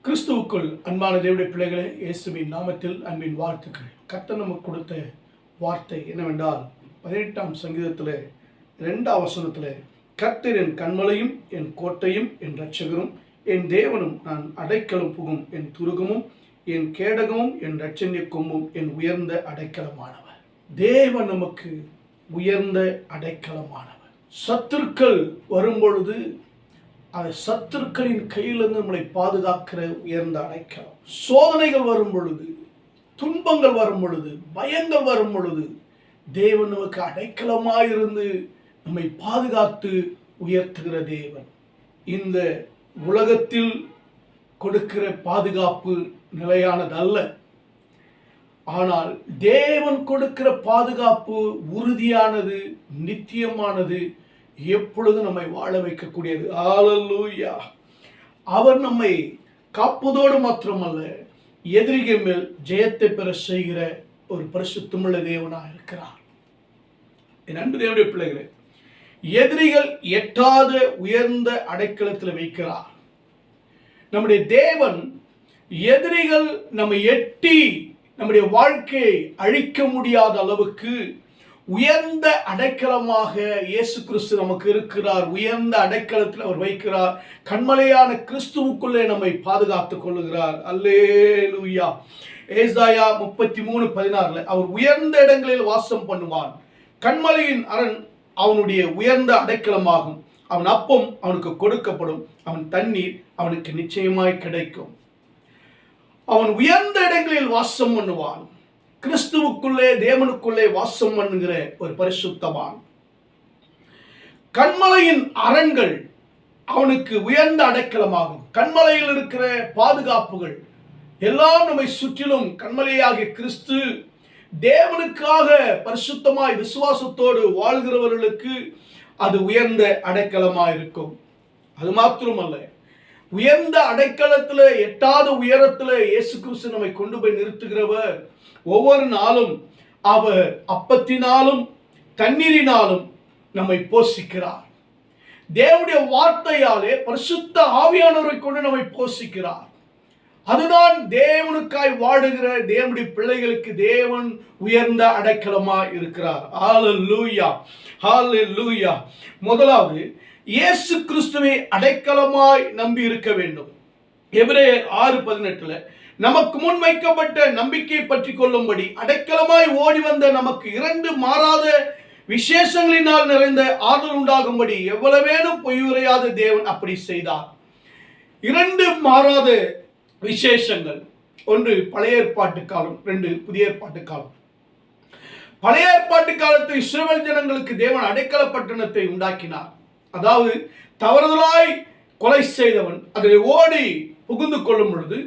கிறிஸ்துவுக்குள் அன்பான தேவனுடைய பிள்ளைகளே, இயேசுவின் நாமத்தில் அன்பின் வாழ்த்துக்கள். கர்த்தர் நமக்கு கொடுத்த வார்த்தை என்னவென்றால் 18ஆம் சங்கீதத்தில் 2ஆம் வசனத்தில், கர்த்தர் என் கன்மலையும் என் கோட்டையும் என் இரட்சகரும் என் தேவனும் நான் அடைக்கலம் புகும் என் துருகமும் என் கேடகமும் என் இரட்சணிய கொம்பும் என் உயர்ந்த அடைக்கலமானவர். தேவன் நமக்கு உயர்ந்த அடைக்கலமானவர். சத்துருக்கள் வரும்பொழுது அந்த சத்துருக்களின் கையிலிருந்து நம்மளை பாதுகாக்கிற உயர்ந்த அடைக்கலம். சோதனைகள் வரும் பொழுது, துன்பங்கள் வரும் பொழுது, பயங்கள் வரும் பொழுது தேவன் நமக்கு அடைக்கலமாயிருந்து நம்மை பாதுகாத்து உயர்த்துகிற தேவன். இந்த உலகத்தில் கொடுக்கிற பாதுகாப்பு நிலையானதல்ல. ஆனால் தேவன் கொடுக்கிற பாதுகாப்பு உறுதியானது, நித்தியமானது, எப்பொழுதும் நம்மை வாழ வைக்கக்கூடியது. ஹல்லேலூயா. அவர் நம்மை காப்பதோடு மாத்திரமல்ல, எதிரிகள் மேல் ஜெயத்தை பெற செய்கிற ஒரு பரிசுத்தமுள்ள தேவனாக இருக்கிறார். என் அன்பு தேவனுடைய பிள்ளைகளே, எதிரிகள் எட்டாத உயர்ந்த அடைக்கலத்தில் வைக்கிறார். நம்முடைய தேவன் எதிரிகள் நம்மை எட்டி நம்முடைய வாழ்க்கையை அழிக்க முடியாத அளவுக்கு உயர்ந்த அடைக்கலமாக இயேசு கிறிஸ்து நமக்கு இருக்கிறார். உயர்ந்த அடைக்கலத்தில் அவர் வைக்கிறார். கன்மலையான கிறிஸ்துவுக்குள்ளே நம்மை பாதுகாத்துக் கொள்ளுகிறார். அல்லேலூயா. ஏசாயா 33:16 அவர் உயர்ந்த இடங்களில் வாசம் பண்ணுவான். கன்மலையின் அரண் அவனுடைய உயர்ந்த அடைக்கலமாகும். அவன் அப்பம் அவனுக்கு கொடுக்கப்படும், அவன் தண்ணீர் அவனுக்கு நிச்சயமாய் கிடைக்கும். அவன் உயர்ந்த இடங்களில் வாசம் பண்ணுவான். கிறிஸ்துவுக்குள்ளே, தேவனுக்குள்ளே வாசம் பண்ணுகிற ஒரு பரிசுத்தவான். கன்மலையின் அரண்கள் அவனுக்கு உயர்ந்த அடைக்கலமாகும். கன்மலையில் இருக்கிற பாதுகாப்புகள் எல்லாம் நம்மை சுற்றிலும் கன்மலையாகிய கிறிஸ்து தேவனுக்காக பரிசுத்தமாய் விசுவாசத்தோடு வாழ்கிறவர்களுக்கு அது உயர்ந்த அடைக்கலமாய் இருக்கும். அது மாத்திரமல்ல, உயர்ந்த அடைக்கலத்தில் எட்டாத உயரத்தில் இயேசு கிறிஸ்து நம்மை கொண்டு போய் நிறுத்துகிறவர். ஒவ்வொரு நாளும் அவர் அப்பத்தினாலும் தண்ணீரினாலும் நம்மை போஷிக்கிறார். தேவனுடைய வார்த்தையாலே பரிசுத்த ஆவியானவரை கொண்டு நம்மை போஷிக்கிறார். அதுதான் தேவனுக்காய் வாடுகிற தேவனுடைய பிள்ளைகளுக்கு தேவன் உயர்ந்த அடைக்கலமாய் இருக்கிறார். ஹல்லேலூயா, ஹல்லேலூயா. முதலாவது, இயேசு கிறிஸ்துவை அடைக்கலமாய் நம்பி இருக்க வேண்டும். எபிரேயர் 6:18 நமக்கு முன் வைக்கப்பட்ட நம்பிக்கையை பற்றி கொள்ளும்படி அடைக்கலமாய் ஓடி வந்த நமக்கு 2 மாறாத விசேஷங்களினால் நிறைந்த ஆறுதல் உண்டாகும்படி எவ்வளவேனும் பொய்யுரையாத தேவன் அப்படி செய்தார். 2 மாறாத விசேஷங்கள். 1 பழைய ஏற்பாட்டு காலம், 2 புதிய ஏற்பாட்டு காலம். பழைய ஏற்பாட்டு காலத்தில் இஸ்ரவேல் ஜனங்களுக்கு தேவன் அடைக்கல பட்டணத்தை உண்டாக்கினார். அதாவது தவறுதலாய் கொலை செய்தவன் அதில் ஓடி புகுந்து கொள்ளும் பொழுது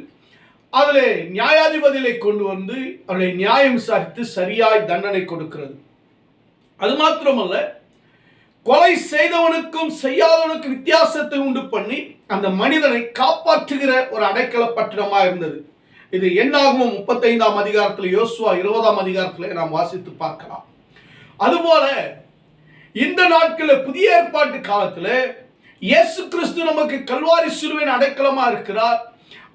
அதில் நியாயாதிபதிகளை கொண்டு வந்து அவர்களை நியாயம் விசாரித்து சரியாய் தண்டனை கொடுக்கிறது. அது மாத்திரமல்ல, கொலை செய்தவனுக்கும் செய்யாதவனுக்கு வித்தியாசத்தை உண்டு பண்ணி அந்த மனிதனை காப்பாற்றுகிற ஒரு அடைக்கல பட்டணமாக இருந்தது. இது என்னாகும் 35ஆம் அதிகாரத்தில், யோசுவா 20ஆம் அதிகாரத்தில் நாம் வாசித்து பார்க்கலாம். அதுபோல இந்த நாட்களில் புதிய ஏற்பாட்டு காலத்தில் இயேசு கிறிஸ்து நமக்கு கல்வாரி சிலுவையின் அடைக்கலமா இருக்கிறார்.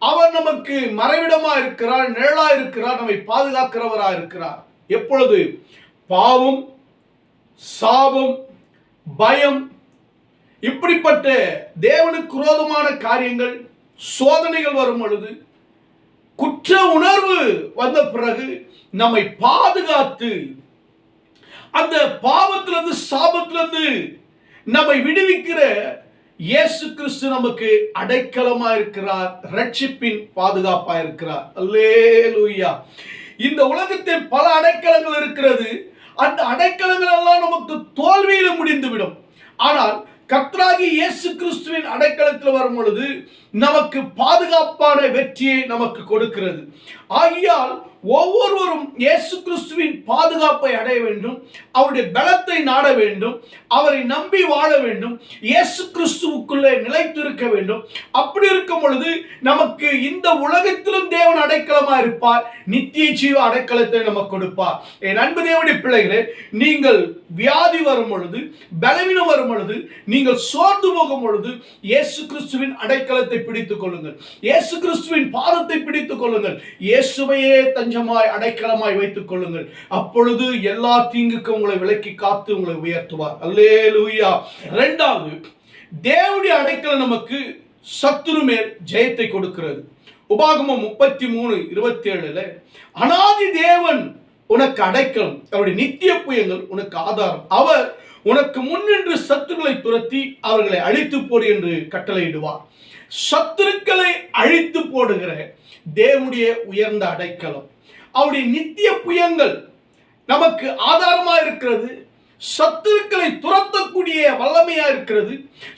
அவர் நமக்கு மறைவிடமா இருக்கிறார், நிழலா இருக்கிறார், நம்மை பாதுகாக்கிறவரா இருக்கிறார். எப்பொழுது பாவம், சாபம், பயம், இப்படிப்பட்ட தேவனுக்கு விரோதமான காரியங்கள், சோதனைகள் வரும் பொழுது, குற்ற உணர்வு வந்த பிறகு நம்மை பாதுகாத்து அந்த பாவத்திலிருந்து, சாபத்திலிருந்து நம்மை விடுவிக்கிற இயேசு கிறிஸ்து நமக்கு அடைக்கலமா இருக்கிறார், ரட்சிப்பின் பாதுகாப்பா இருக்கிறார். அல்லேலூயா. இந்த உலகத்தில் பல அடைக்கலங்கள் இருக்கிறது. அந்த அடைக்கலங்கள் எல்லாம் நமக்கு தோல்வியில முடிந்துவிடும். ஆனால் கர்த்தராகிய இயேசு கிறிஸ்துவின் அடைக்கலத்தில் வரும் பொழுது நமக்கு பாதுகாப்பான வெற்றியை நமக்கு கொடுக்கிறது. ஆகையால் ஒவ்வொருவரும் இயேசு கிறிஸ்துவின் பாதுகாப்பை அடைய வேண்டும், அவருடைய பலத்தை நாட வேண்டும், அவரை நம்பி வாழ வேண்டும், இயேசு கிறிஸ்துவுக்குள்ளே நிலைத்திருக்க வேண்டும். அப்படி இருக்கும் பொழுது நமக்கு இந்த உலகத்திலும் தேவன் அடைக்கலமாக இருப்பார், நித்திய ஜீவ அடைக்கலத்தை நமக்கு கொடுப்பார். என் அன்பு தேவனுடைய பிள்ளைகளே, நீங்கள் வியாதி வரும் பொழுது, பலவீனம் வரும் பொழுது, நீங்கள் சோர்ந்து போகும் பொழுது இயேசு கிறிஸ்துவின் அடைக்கலத்தை பிடித்துக் கொள்ளுங்கள், இயேசு கிறிஸ்துவின் பாதத்தை பிடித்துக் கொள்ளுங்கள், இயேசுவையே தஞ்சமாய் அடைக்கலமாய் வைத்துக் கொள்ளுங்கள். அப்பொழுது எல்லா தீங்குக்கும் உங்களை விலக்கி காத்து உங்களை உயர்த்துவார். அல்லேலூயா. இரண்டாவது, தேவனுடைய அடைக்கலம் நமக்கு சத்துரு மேல் ஜெயத்தை கொடுக்கிறது. உபாகமம் 33:27 அநாதி தேவன் உனக்கு அடைக்கலம், அவருடைய நித்திய புயங்கள் உனக்கு ஆதாரம், அவர் உனக்கு முன்னின்று சத்துருக்களை துரத்தி அவர்களை அழித்து போடு என்று கட்டளையிடுவார். சத்துருக்களை அழித்து போடுகிற தேவனுடைய உயர்ந்த அடைக்கலம், அவருடைய நித்திய புயங்கள் நமக்கு ஆதாரமாக இருக்கிறது. சத்துருக்களை துரத்தக்கூடிய வல்லமையா இருக்கிறது,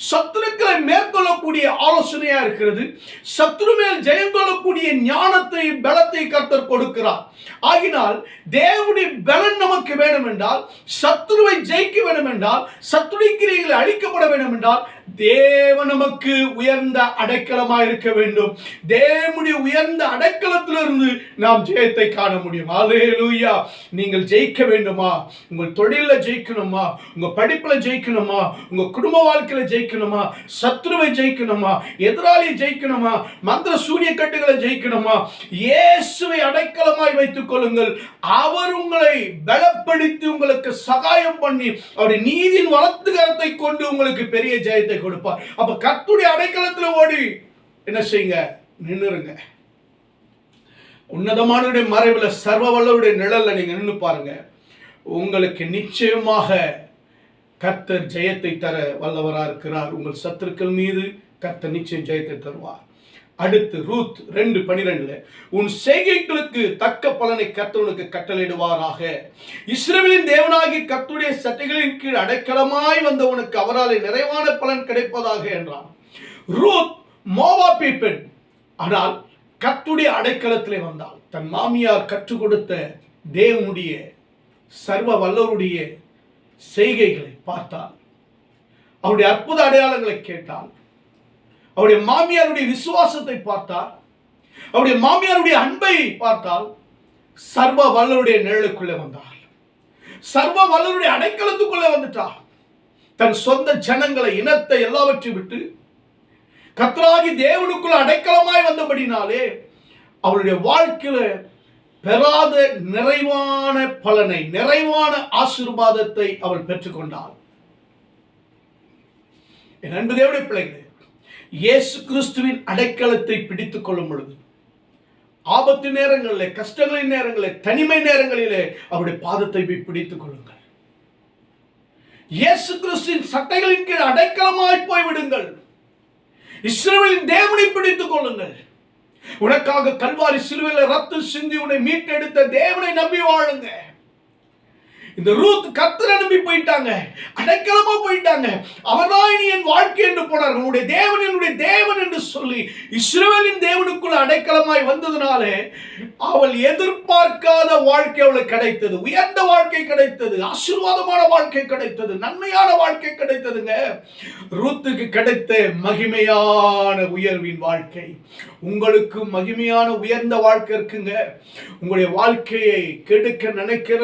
சத்துருக்களை மேற்கொள்ளக்கூடிய ஆலோசனையா இருக்கிறது, சத்துரு மேல் ஜெயம் கொள்ளக்கூடிய ஞானத்தை பலத்தை கர்த்தர் கொடுக்கிறார். ஆகினால் தேவனுடைய பலன் நமக்கு வேணும் என்றால், சத்துருவை ஜெயிக்க வேண்டும் என்றால், சத்துருடைய கிரியைகளை அழிக்கப்பட வேண்டும் என்றால், தேவன் நமக்கு உயர்ந்த அடைக்கலமாக இருக்க வேண்டும். தேவனுடைய உயர்ந்த அடைக்கலத்திலிருந்து நாம் ஜெயத்தை காண முடியும். அல்லேலூயா. நீங்கள் ஜெயிக்க வேண்டுமா? உங்கள் தொழிலில் ஜெயிக்கணுமா? உங்க படிப்புல ஜெயிக்கணுமா? உங்க குடும்ப வாழ்க்கையில ஜெயிக்கணுமா? சத்துருவை ஜெயிக்கணுமா? எதிராளியை ஜெயிக்கணுமா? மந்திர சூரிய கட்டுகளை ஜெயிக்கணுமா? இயேசுவை அடைக்கலமாய் வைத்துக் கொள்ளுங்கள். அவர் உங்களை பலப்படுத்தி உங்களுக்கு சகாயம் பண்ணி அவருடைய நீதியின் வலது கரத்தை கொண்டு உங்களுக்கு பெரிய ஜெயத்தை கொடுப்பார். அப்ப கர்த்தருடைய அடைக்கலத்தில் ஓடி என்ன செய்யுங்க? நின்னுருங்க. உன்னதமானவருடைய மறைவில் சர்வ வல்லவருடைய நிழல்ல நீங்க நின்று பாருங்க. உங்களுக்கு நிச்சயமாக கர்த்தர் ஜெயத்தை தர வல்லவராக இருக்கிறார். உங்கள் சத்துருக்கள் மீது கர்த்தர் நிச்சயம் ஜெயத்தை தருவார். அடுத்து ரூத் 2:12 உன் செய்கைகளுக்கு தக்க பலனை கர்த்தருக்கு கட்டளையிடுவாராக. இஸ்ரவேலின் தேவனாகிய கர்த்தருடைய சட்டைகளின் கீழ் அடைக்கலமாய் வந்தவனுக்கு அவரால் நிறைவான பலன் கிடைப்பதாக என்றார். ரூத் மோவாபிய பெண், ஆனால் கர்த்தருடைய அடைக்கலத்திலே வந்தாள். தன் மாமியார் கற்றுக் கொடுத்த தேவனுடைய சர்வ வல்லவருடைய செய்கைகளை பார்த்தாள், அவருடைய அற்புத அடையாளங்களை கேட்டாள், அவருடைய மாமியாருடைய விசுவாசத்தை பார்த்தார், அவருடைய மாமியாருடைய அன்பை பார்த்தால், சர்வ வல்லவருடைய நிழலுக்குள்ளே வந்தார், சர்வ வல்லவருடைய அடைக்கலத்துக்குள்ளே வந்துட்டார். தன் சொந்த ஜனங்களை, இனத்தை எல்லாவற்றையும் விட்டு கர்த்தராகி தேவனுக்குள்ள அடைக்கலமாய் வந்தபடினாலே அவருடைய வாழ்க்கையில பெறாத நிறைவான பலனை, நிறைவான ஆசீர்வாதத்தை அவள் பெற்றுக்கொண்டாள். என் அன்பு தேவனுடைய பிள்ளைகளே, இயேசு கிறிஸ்துவின் அடைக்கலத்தை பிடித்துக் கொள்ளும் பொழுது ஆபத்து நேரங்களிலே, கஷ்டங்களின் நேரங்களிலே, தனிமை நேரங்களிலே அவருடைய பாதத்தை பிடித்துக் கொள்ளுங்கள். இயேசு கிறிஸ்துவின் சட்டைகளின் கீழ் அடைக்கலமாய் போய்விடுங்கள். இஸ்ரவேலின் தேவனை பிடித்துக் கொள்ளுங்கள். உனக்காக கல்வாரி சிலுவையில் ரத்தம் சிந்தி உன்னை மீட்டெடுத்த தேவனை நம்பி வாழுங்க. இந்த ரூத் கர்த்தரை நம்பி போயிட்டாங்க, அடைக்கலமா போயிட்டாங்க. அவர்தான் இனி என் வாழ்க்கை என்று போனார்கள். உன்னுடைய தேவன் என்னுடைய தேவன் என்று சொல்லி இஸ்ரவேலின் தேவனுக்குள்ள அடைக்கலமாய் வந்ததுனாலே அவள் எதிர்பார்க்காத வாழ்க்கை அவளுக்கு கிடைத்தது. உயர்ந்த வாழ்க்கை கிடைத்தது, ஆசீர்வாதமான வாழ்க்கை கிடைத்தது, நன்மையான வாழ்க்கை கிடைத்ததுங்க. ரூத்துக்கு கிடைத்த மகிமையான உயர்வின் வாழ்க்கை உங்களுக்கு மகிமையான உயர்ந்த வாழ்க்கை இருக்குங்க. உங்களுடைய வாழ்க்கையை கெடுக்க நினைக்கிற,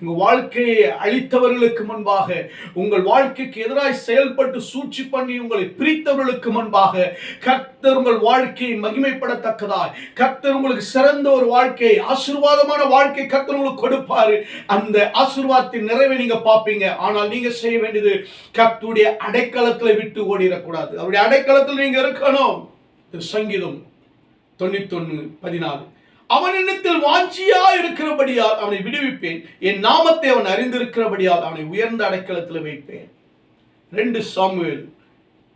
உங்க வாழ்க்கையை அழித்தவர்களுக்கு முன்பாக, உங்கள் வாழ்க்கைக்கு எதிராக செயல்பட்டு சூழ்ச்சி பண்ணி உங்களை பிரித்தவர்களுக்கு முன்பாக கர்த்தர் உங்கள் வாழ்க்கையை மகிமைப்படத்தக்கதாய், கர்த்தர் உங்களுக்கு சிறந்த ஒரு வாழ்க்கை, ஆசீர்வாதமான வாழ்க்கை கர்த்தர் உங்களுக்கு கொடுப்பாரு. அந்த ஆசீர்வாதத்தின் நிறைவை நீங்க பார்ப்பீங்க. ஆனால் நீங்க செய்ய வேண்டியது கர்த்தருடைய அடைக்கலத்துல விட்டு ஓடிடக்கூடாது. அவருடைய அடைக்கலத்தில் நீங்க இருக்கணும். சங்கீதம் 91:14 அவன் என்னிடத்தில் வாஞ்சியா இருக்கிறபடியால் அவனை விடுவிப்பேன், என் நாமத்தை அவன் அறிந்திருக்கிறபடியால் அவனை உயர்ந்த அடைக்கலத்தில் வைப்பேன். 2 சாமுவேல்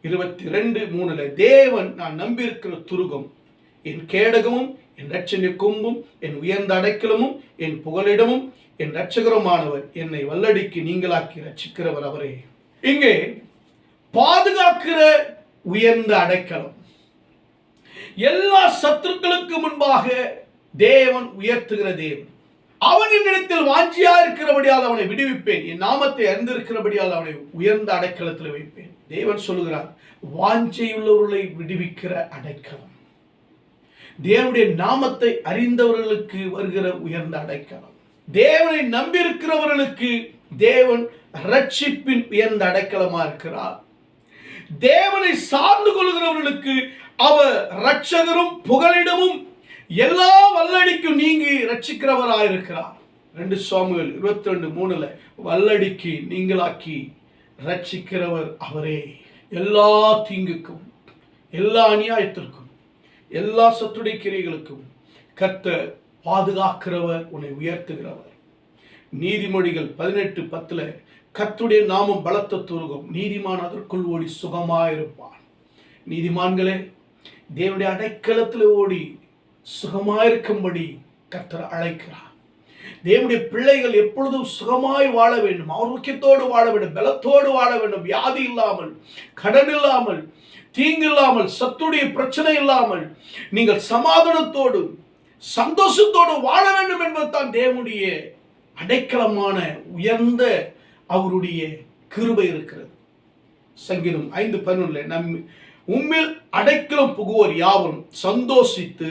22:3 தேவன் நான் நம்பியிருக்கிற துருகம், என் கேடகமும், என் இரட்சணிய கொம்பும், என் உயர்ந்த அடைக்கலமும், என் புகலிடமும், என் இரட்சகருமானவர், என்னை வல்லடிக்கு நீங்களாக்கி ரட்சிக்கிறவர் அவரே. இங்கே பாதுகாக்கிற உயர்ந்த அடைக்கலம், எல்லா சத்துருக்களுக்கு முன்பாக தேவன் உயர்த்துகிற தேவன். அவன் என்னிடத்தில் வாஞ்சியா இருக்கிறபடியால் அவனை விடுவிப்பேன், என் நாமத்தை அறிந்திருக்கிறபடியால் அவனை உயர்ந்த அடைக்கலத்தில் வைப்பேன். தேவன் சொல்லுகிறார், வாஞ்சையுள்ளவர்களை விடுவிக்கிற அடைக்கலம். தேவனுடைய நாமத்தை அறிந்தவர்களுக்கு வருகிற உயர்ந்த அடைக்கலம். தேவனை நம்பியிருக்கிறவர்களுக்கு தேவன் ரட்சிப்பின் உயர்ந்த அடைக்கலமா இருக்கிறார். தேவனை சார்ந்து கொள்கிறவர்களுக்கு அவர் ரட்சகரும் புகலிடமும் எல்லா வல்லடிக்கும் நீங்கி ரட்சிக்கிறவராயிருக்கிறார். 2 சாமுவேல் 22:3 வல்லடிக்கு நீங்களாக்கி ரட்சிக்கிறவர் அவரே. எல்லா தீங்குக்கும், எல்லா அநியாயத்திற்கும், எல்லா சத்துடைய கிரைகளுக்கும் கர்த்தர் பாதுகாக்கிறவர், உன்னை உயர்த்துகிறவர். நீதிமொழிகள் 18:10 கர்த்தருடைய நாமம் பலத்த துருகம், நீதிமான் அதற்குள் ஓடி சுகமாயிருப்பான். நீதிமான்களே, தேவனுடைய அடைக்கலத்தில் ஓடி சுகமாயிருக்கும்படி கர்த்தர் அழைக்கிறார். தேவனுடைய பிள்ளைகள் எப்பொழுதும் சுகமாய் வாழ வேண்டும், ஆரோக்கியத்தோடு வாழ வேண்டும், பலத்தோடு வாழ வேண்டும், வியாதி இல்லாமல், கடன் இல்லாமல், தீங்கு இல்லாமல், சத்துடைய பிரச்சனை இல்லாமல் நீங்கள் சமாதானத்தோடு சந்தோஷத்தோடு வாழ வேண்டும் என்பதுதான் தேவனுடைய அடைக்கலமான உயர்ந்த அவருடைய கிருபை இருக்கிறது. சங்கீதம் 5:11 உம்மில் அடைக்கலம் புகுவோர் யாவரும் சந்தோஷித்து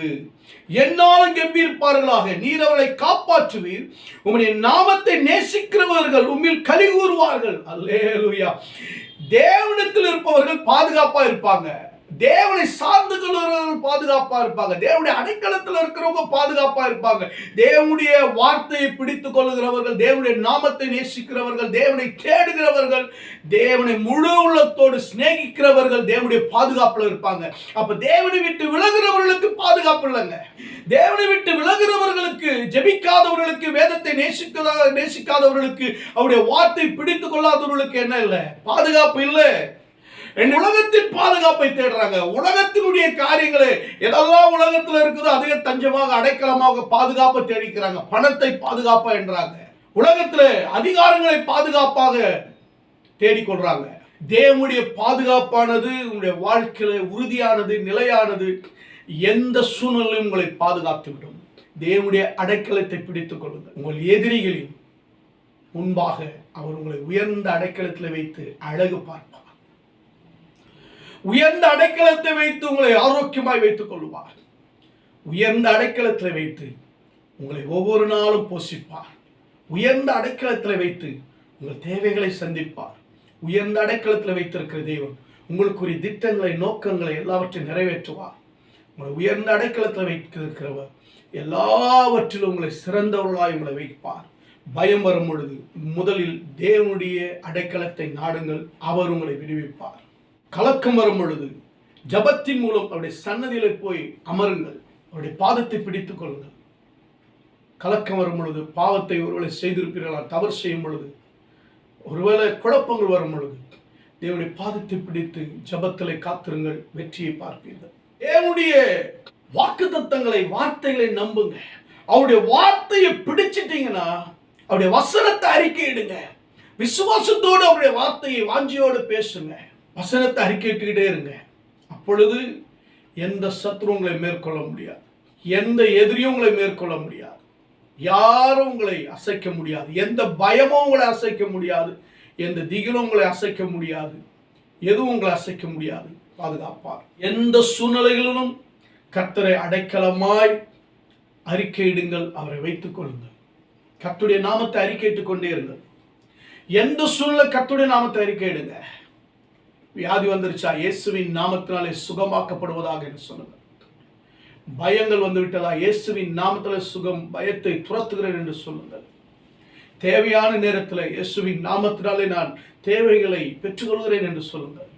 என்னாலும் கம்பீரிப்பார்களாக, நீர் அவர்களை காப்பாற்றுவீர், உம்முடைய நாமத்தை நேசிக்கிறவர்கள் உம்மில் களி கூறுவார்கள். அல்லேலூயா. தேவனிடத்தில் இருப்பவர்கள் பாதுகாப்பா இருப்பாங்க, தேவனை சார்ந்து கொள்கிறவர்கள் பாதுகாப்பா இருப்பாங்க, தேவனுடைய அடைக்கலத்தில் இருக்கிறவங்க பாதுகாப்பா இருப்பாங்க. தேவனுடைய வார்த்தையை பிடித்துக் கொள்கிறவர்கள், தேவனுடைய நாமத்தை நேசிக்கிறவர்கள், தேவனை தேடுகிறவர்கள், தேவனை முழு உள்ளத்தோடு சிநேகிக்கிறவர்கள் தேவனுடைய பாதுகாப்புல இருப்பாங்க. அப்ப தேவனை விட்டு விலகிறவர்களுக்கு பாதுகாப்பு இல்லைங்க. தேவனை விட்டு விலகிறவர்களுக்கு, ஜெபிக்காதவர்களுக்கு, வேதத்தை நேசிக்காதவர்களுக்கு, அவருடைய வார்த்தை பிடித்துக் கொள்ளாதவர்களுக்கு என்ன இல்லை? பாதுகாப்பு இல்லை. உலகத்தின் பாதுகாப்பை தேடுறாங்க. உலகத்தினுடைய காரியங்களை எதெல்லாம் உலகத்தில் இருக்குதோ அதிக தஞ்சமாக, அடைக்கலமாக, பாதுகாப்பை தேடிக்கிறாங்க. பணத்தை பாதுகாப்பா என்றாங்க, உலகத்தில் அதிகாரங்களை பாதுகாப்பாக தேடிக்கொள்றாங்க. தேவனுடைய பாதுகாப்பானது உங்களுடைய வாழ்க்கையில உறுதியானது, நிலையானது. எந்த சூழ்நிலையும் உங்களை பாதுகாத்து விடும். தேவனுடைய அடைக்கலத்தை பிடித்துக் கொள்ளுங்கள். உங்கள் எதிரிகளின் முன்பாக அவர் உங்களை உயர்ந்த அடைக்கலத்தில் வைத்து அழகு பார்ப்பார். உயர்ந்த அடைக்கலத்தை வைத்து உங்களை ஆரோக்கியமாய் வைத்துக் கொள்வார். உயர்ந்த அடைக்கலத்தில் வைத்து உங்களை ஒவ்வொரு நாளும் போஷிப்பார். உயர்ந்த அடைக்கலத்தில் வைத்து உங்கள் தேவைகளை சந்திப்பார். உயர்ந்த அடைக்கலத்தில் வைத்திருக்கிற தெய்வம் உங்களுக்குரிய திட்டங்களை, நோக்கங்களை எல்லாவற்றையும் நிறைவேற்றுவார். உங்களை உயர்ந்த அடைக்கலத்தில் வைத்திருக்கிறவர் எல்லாவற்றிலும் உங்களை சிறந்தவர்களாய் உங்களை வைப்பார். பயம் வரும் பொழுது முதலில் தேவனுடைய அடைக்கலத்தை நாடுங்கள், அவர் உங்களை விடுவிப்பார். கலக்கம் வரும் பொழுது ஜபத்தின் மூலம் அவருடைய சன்னதியில போய் அமருங்கள், அவருடைய பாதத்தை பிடித்துக் கொள்ளுங்கள். கலக்கம் வரும் பொழுது, பாவத்தை ஒருவேளை செய்திருப்பீர்களா, தவறு செய்யும் பொழுது, ஒருவேளை குழப்பங்கள் வரும் பொழுது தேவனுடைய பாதத்தை பிடித்து ஜபத்திலே காத்திருங்கள், வெற்றியை பார்ப்பீர்கள். தேவனுடைய வாக்குத்தத்தங்களை, வார்த்தைகளை நம்புங்க. அவருடைய வார்த்தையை பிடிச்சிட்டீங்கன்னா அவருடைய வசனத்தை அறிக்கையிடுங்க. விசுவாசத்தோடு அவருடைய வார்த்தையை வாஞ்சியோடு பேசுங்க. வசனத்தை அறிக்கையிட்டுக்கிட்டே இருங்க. அப்பொழுது எந்த சத்துரு உங்களை மேற்கொள்ள முடியாது, எந்த எதிரியும் உங்களை மேற்கொள்ள முடியாது, யாரும் உங்களை அசைக்க முடியாது, எந்த பயமும் உங்களை அசைக்க முடியாது, எந்த திகிலும் உங்களை அசைக்க முடியாது, எதுவும் உங்களை அசைக்க முடியாது. பாதுகாப்பார். எந்த சூழ்நிலைகளிலும் கர்த்தரை அடைக்கலமாய் அறிக்கையிடுங்கள், அவரை வைத்துக் கொள்ளுங்கள். கர்த்தருடைய நாமத்தை அறிக்கையிட்டுக் கொண்டே இருங்கள். எந்த சூழ்நிலை கர்த்தருடைய நாமத்தை அறிக்கையிடுங்க. வியாதி வந்துருச்சா, இயேசுவின் நாமத்தினாலே சுகமாக்கப்படுவதாக என்று சொல்லுங்கள். பயங்கள் வந்து விட்டதா, இயேசுவின் நாமத்திலே சுகம், பயத்தை துரத்துகிறேன் என்று சொல்லுங்கள். தேவையான நேரத்தில் இயேசுவின் நாமத்தினாலே நான் தேவைகளை பெற்றுக்கொள்கிறேன் என்று சொல்லுங்கள்.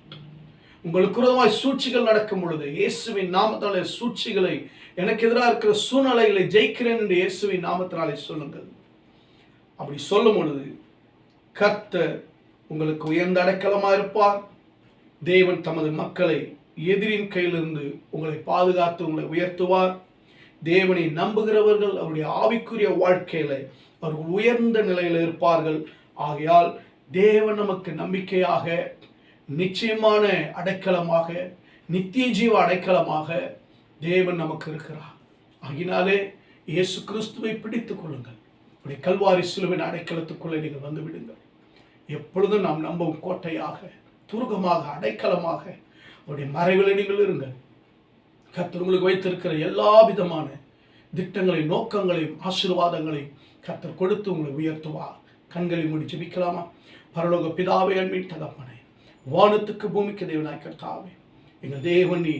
உங்களுக்கு விரோதமாய் சூழ்ச்சிகள் நடக்கும் பொழுது இயேசுவின் நாமத்தினாலே சூழ்ச்சிகளை, எனக்கு எதிராக இருக்கிற சூழ்நிலைகளை ஜெயிக்கிறேன் என்று இயேசுவின் நாமத்தினாலே சொல்லுங்கள். அப்படி சொல்லும் பொழுது கர்த்தர் உங்களுக்கு உயர்ந்த அடைக்கலமாக இருப்பார். தேவன் தமது மக்களை எதிரின் கையிலிருந்து உங்களை பாதுகாத்து உங்களை உயர்த்துவார். தேவனை நம்புகிறவர்கள் அவருடைய ஆவிக்குரிய வாழ்க்கையில அவர்கள் உயர்ந்த நிலையில் இருப்பார்கள். ஆகையால் தேவன் நமக்கு நம்பிக்கையாக, நிச்சயமான அடைக்கலமாக, நித்திய ஜீவ அடைக்கலமாக தேவன் நமக்கு இருக்கிறார். ஆகினாலே இயேசு கிறிஸ்துவை பிடித்துக் கொள்ளுங்கள். இப்படி கல்வாரி சிலுவின் அடைக்கலத்துக்குள்ளே நீங்கள் வந்து விடுங்கள். எப்பொழுதும் நாம் நம்பும் கோட்டையாக, துருகமாக, அடைக்கலமாக அவருடைய மறைவில் நீங்கள் இருங்கள். கர்த்தர் உங்களுக்கு வைத்திருக்கிற எல்லா விதமான திட்டங்களையும் நோக்கங்களையும் ஆசீர்வாதங்களையும் கர்த்தர் கொடுத்து உங்களை உயர்த்துவார். கண்களை மூடி ஜெபிக்கலாமா? பரலோக பிதாவே, அன்பின் தகப்பனே, வானத்துக்கு பூமிக்கு தேவனாய் கர்த்தாவே, எங்கள் தேவன் நீ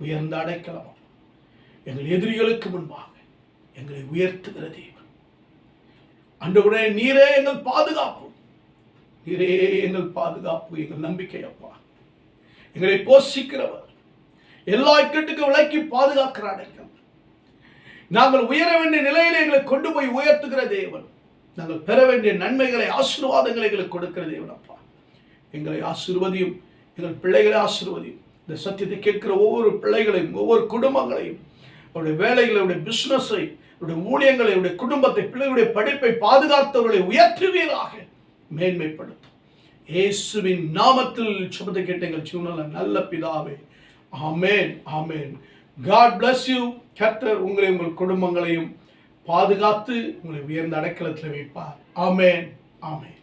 உயர்ந்த அடைக்கலம். எங்கள் எதிரிகளுக்கு முன்பாக எங்களை உயர்த்துகிற தேவன். ஆண்டவரே, நீரே எங்கள் பாதுகாப்பு, நீரே எங்கள் பாதுகாப்பு, எங்கள் நம்பிக்கை அப்பா. எங்களை போஷிக்கிறவர், எல்லா இக்கட்டுக்கும் விலக்கி பாதுகாக்கிற அடைக்கலம். நாங்கள் உயர வேண்டிய நிலையில எங்களை கொண்டு போய் உயர்த்துகிற தேவன். நாங்கள் பெற வேண்டிய நன்மைகளை, ஆசீர்வாதங்களை எங்களுக்கு கொடுக்கிற தேவன் அப்பா. எங்களை ஆசீர்வதியும், எங்கள் பிள்ளைகளை ஆசீர்வதியும். இந்த சத்தியத்தை கேட்கிற ஒவ்வொரு பிள்ளைகளையும், ஒவ்வொரு குடும்பங்களையும், அவருடைய வேலைகளை, அவருடைய பிசினஸை, அவருடைய ஊழியங்களை, அவருடைய குடும்பத்தை, பிள்ளைகளுடைய படிப்பை பாதுகாத்தவர்களை உயர்த்துவீராக, மேன்மைப்படுத்தும். இயேசுவின் நாமத்தில் சுபத்தை கேட்ட எங்கள் ஜீவனில் நல்ல பிதாவே, ஆமென், ஆமென். God bless you. கர்த்தர் உங்களை, உங்கள் குடும்பங்களையும் பாதுகாத்து உங்களை உயர்ந்த அடைக்கலத்தில் வைப்பார். ஆமென், ஆமென்.